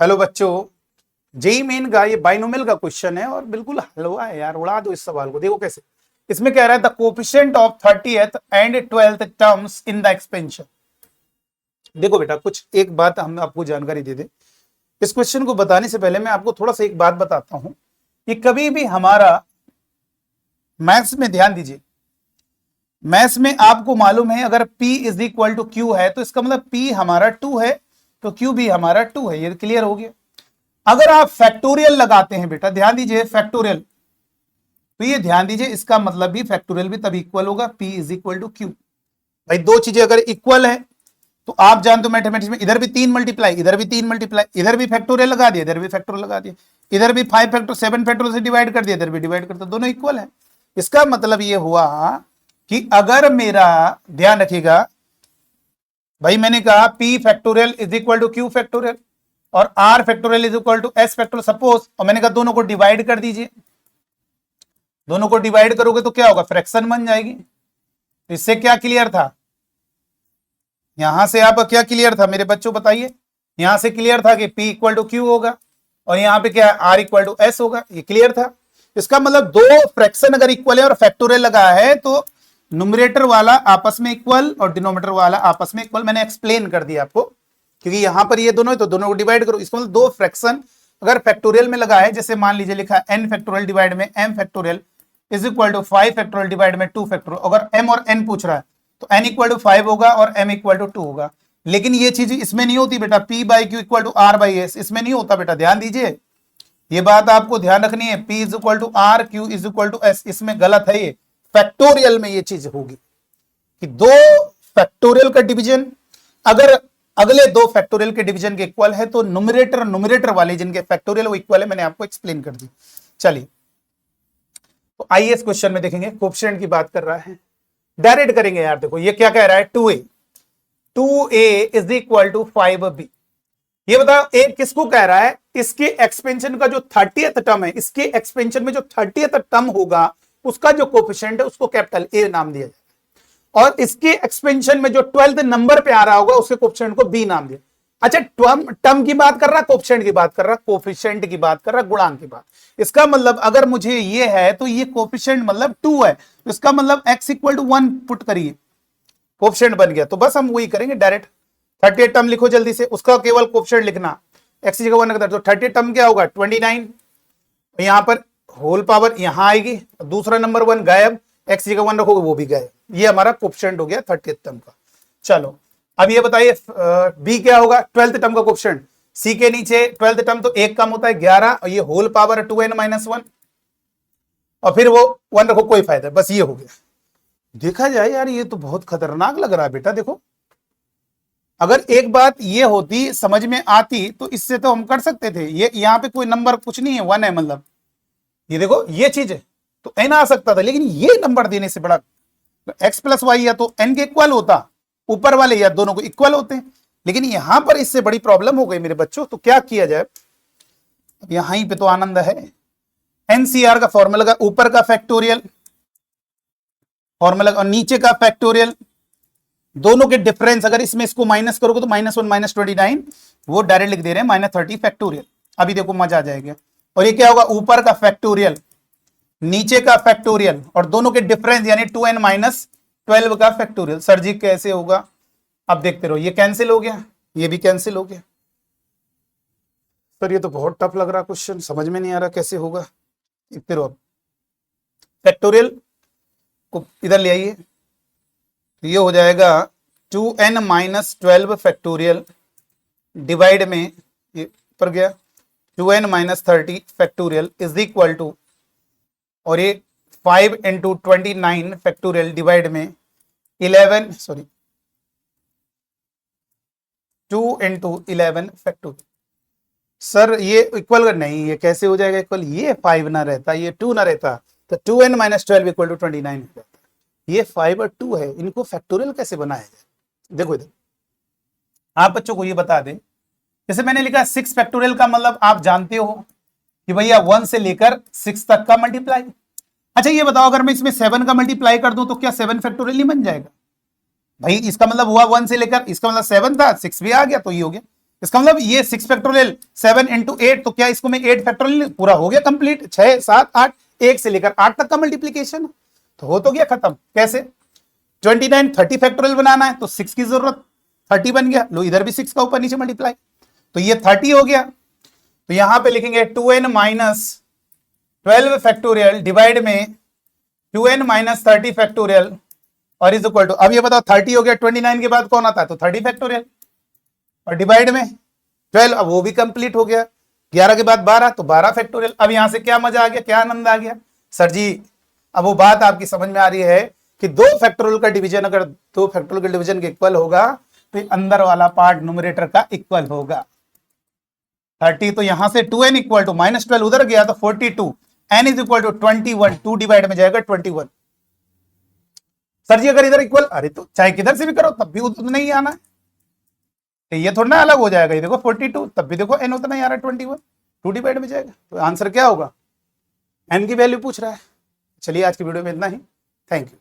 Hello बच्चों, JEE main का ये बाइनोमियल का क्वेश्चन है और बिल्कुल हलवा है यार। उड़ा दो इस सवाल को। देखो कैसे। इसमें कह रहा है the coefficient of 30th and 12th terms in the expansion. देखो बेटा, कुछ एक बात हम आपको जानकारी दे दे। इस क्वेश्चन को बताने से पहले मैं आपको थोड़ा सा एक बात बताता हूं कि कभी भी हमारा मैथ्स में ध्यान दीजिए, मैथ्स में आपको मालूम है अगर P is equal to Q है तो इसका मतलब P हमारा 2 है तो Q भी हमारा 2 है। ये क्लियर हो गया। अगर आप फैक्टोरियल लगाते हैं बेटा, ध्यान दीजिए फैक्टोरियल, तो ये ध्यान दीजिए इसका मतलब भी फैक्टोरियल भी तब इक्वल होगा P is equal to Q. भाई दो चीजें अगर इक्वल है तो आप जानते हो मैथमेटिक्स में इधर भी 3 मल्टीप्लाई, इधर भी 3 मल्टीप्लाई, इधर भी फैक्टोरियल लगा दिया, इधर भी फैक्टोरियल लगा दिया, इधर भी 5 फैक्टर 7 फैक्टोरियल से डिवाइड कर दिया, इधर भी डिवाइड करता, दोनों इक्वल है। इसका मतलब ये हुआ कि अगर मेरा, ध्यान रखिएगा भाई, मैंने कहा P factorial is equal to Q factorial और R factorial is equal to S factorial suppose, और मैंने कहा दोनों को डिवाइड कर दीजिए। दोनों को डिवाइड करोगे तो क्या होगा, फ्रैक्शन बन जाएगी। तो इससे क्या क्लियर था, यहां से आपका क्या क्लियर था मेरे बच्चों बताइए। यहां से क्लियर था कि P इक्वल टू Q होगा और यहां पे क्या है R इक्वल टू S होगा। ये क्लियर था। इसका मतलब दो फ्रैक्शन अगर इक्वल है और फैक्टोरियल लगा है तो न्यूमरेटर वाला आपस में इक्वल और डिनोमिनेटर वाला आपस में इक्वल। मैंने एक्सप्लेन कर दिया आपको, क्योंकि यहां पर ये दोनों है तो दोनों को डिवाइड करो। इसका मतलब दो फ्रैक्शन अगर फैक्टोरियल में लगा है, जैसे मान लीजिए लिखा n फैक्टोरियल डिवाइड में m factorial is equal to 5 factorial divide में 2 फैक्टोरियल। अगर m और n पूछ रहा है तो n इक्वल टू 5 होगा और m इक्वल टू 2 होगा। लेकिन ये चीज इसमें नहीं होती बेटा, p by Q equal to r by S, इसमें नहीं होता बेटा, ध्यान दीजिए। ये बात आपको ध्यान रखनी है, p is equal to r, q is equal to s, इसमें गलत है। ये फैक्टोरियल में ये चीज होगी कि दो फैक्टोरियल का डिवीजन अगर अगले दो फैक्टोरियल के डिवीजन के इक्वल है तो न्यूमरेटर वाले जिनके फैक्टोरियल वो इक्वल है, मैंने आपको एक्सप्लेन कर दी। चलिए तो आइए इस क्वेश्चन में देखेंगे, कोएफिशिएंट की बात कर रहा है, डायरेक्ट करेंगे यार। देखो ये क्या कह रहा है, 2a is equal to 5b। ये बताओ a किसको कह रहा है, इसके एक्सपेंशन का जो 30th टर्म है, इसके एक्सपेंशन में जो 30th टर्म होगा उसका जो कोएफिशिएंट है उसको कैपिटल A नाम दिया जाएगा, और इसके एक्सपेंशन में जो 12th नंबर पे आ रहा होगा उसके कोएफिशिएंट को B नाम दिया। अच्छा, टर्म की बात कर रहा, कोएफिशिएंट की बात कर रहा, कोएफिशिएंट की बात कर रहा, गुणांक की बात। इसका मतलब अगर मुझे ये है तो ये कोएफिशिएंट मतलब 2 है, तो इसका मतलब x इक्वल टू 1 पुट करिए, कोएफिशिएंट बन गया। तो बस हम वही करेंगे डायरेक्ट। 30 टर्म लिखो जल्दी से, उसका केवल कोएफिशिएंट लिखना, x की जगह 1 रखना, तो 30 टर्म क्या होगा 29। यहां पर होल पावर यहां आएगी, दूसरा नंबर 1 गायब, x की जगह 1 रखोगे वो भी गायब। ये हमारा कोएफिशिएंट हो गया 30th टर्म का। चलो अब ये बताइए b क्या होगा, 12th टर्म का कोएफिशिएंट। c के नीचे 12th टर्म तो एक कम होता है 11, और ये होल पावर 2n-1, और फिर वो 1 रखो, कोई फायदा, बस ये हो गया। देखा जाए यार ये तो बहुत खतरनाक लग रहा है बेटा। देखो अगर एक बात ये होती समझ में आती तो इससे तो हम कर सकते थे। ये यहाँ पे कोई नंबर कुछ नहीं है, 1 है, मतलब ये देखो ये चीज है तो n आ सकता था, लेकिन ये नंबर देने से बड़ा x प्लस वाई या तो n के इक्वल होता ऊपर वाले या दोनों को इक्वल होते हैं, लेकिन यहां पर इससे बड़ी प्रॉब्लम हो गई मेरे बच्चों। तो क्या किया जाए, अब यहां पे तो आनंद है, एनसीआर का फॉर्मूला का ऊपर का फैक्टोरियल फॉर्मूला और नीचे का फैक्टोरियल, दोनों के डिफरेंस अगर इसमें इसको माइनस करोगे तो -1 -29, वो डायरेक्ट लिख दे रहे हैं -30 फैक्टोरियल। अभी देखो मजा आ जाएगा। और ये क्या होगा, ऊपर का फैक्टोरियल नीचे का फैक्टोरियल और दोनों के डिफरेंस यानी 2n-12 का फैक्टोरियल। सर जी कैसे होगा, अब देखते रहो, ये कैंसिल हो गया, ये भी कैंसिल हो गया। सर ये तो बहुत टफ लग रहा क्वेश्चन, समझ में नहीं आ रहा कैसे होगा। देखते रहो, अब फैक्टोरियल को इधर ले आइए, ये हो जाएगा 2n-12 फैक्टोरियल डिवाइड में ये पर गया 2n-30 factorial is equal to, और ये 5 × 29 फैक्टोरियल डिवाइड में 2 × 11 फैक्टोरियल। सर ये इक्वल नहीं, ये कैसे हो जाएगा इक्वल, ये 5 ना रहता, ये 2 ना रहता, तो 2n-12 इक्वल टू 29 हो जाता। ये 5 और 2 है, इनको फैक्टोरियल कैसे बनाया जाए। देखो इधर आप बच्चों को ये बता दें, जैसे मैंने लिखा 6 फैक्टोरियल का मतलब आप जानते हो कि भैया 1 से लेकर 6 तक का मल्टीप्लाई। अच्छा ये बताओ अगर मैं इसमें 7 का मल्टीप्लाई कर दूं तो क्या 7 फैक्टोरियल नहीं बन जाएगा भाई। इसका मतलब हुआ 1 से लेकर, इसका मतलब 7 था, 6 भी आ गया, तो ये हो गया। इसका मतलब ये 6 फैक्टोरियल 7 इंटू 8, तो क्या इसको मैं 8 फैक्टोरियल पूरा हो गया कंप्लीट, 6 7 8, 1 से लेकर 8 तक का मल्टीप्लीकेशन, तो हो तो गया खत्म। कैसे? 29 30 फैक्टोरियल बनाना है तो 6 की जरूरत, 30 बन गया, लो इधर भी 6 का ऊपर नीचे मल्टीप्लाई, तो ये 30 हो गया। तो यहां पे लिखेंगे 2n माइनस 12 फैक्टोरियल डिवाइड में 2n माइनस 30 फैक्टोरियल और इज इक्वल टू, अब ये बताओ 30 हो गया, 29 के बाद कौन आता है, तो 30 फैक्टोरियल और डिवाइड में 12, अब वो भी कंप्लीट हो गया, 11 के बाद 12 तो 12 फैक्टोरियल। अब यहां से क्या मजा आ गया, क्या आनंद आ गया सर जी, अब वो बात आपकी समझ में आ रही है कि 2 फैक्टोरियल का डिवीजन अगर 2 फैक्टोरियल के डिवीजन के इक्वल होगा तो अंदर वाला पार्ट न्यूमरेटर का इक्वल होगा। 30 तो यहां से 2n इक्वल टू माइनस 12 उधर गया तो 42, n is equal to 21, 2 divide में जाएगा 21। सर जी अगर इधर इक्वल, अरे तो चाहे किधर से भी करो तब भी उतना ही आना है, तो ये थोड़ा ना अलग हो जाएगा, ये देखो 42 तब भी देखो n उतना ही आ रहा है 21, 2 डिवाइड में जाएगा, तो आंसर क्या होगा, n की वैल्यू पूछ रहा है। चलिए आज की वीडियो में इतना ही, थैंक यू।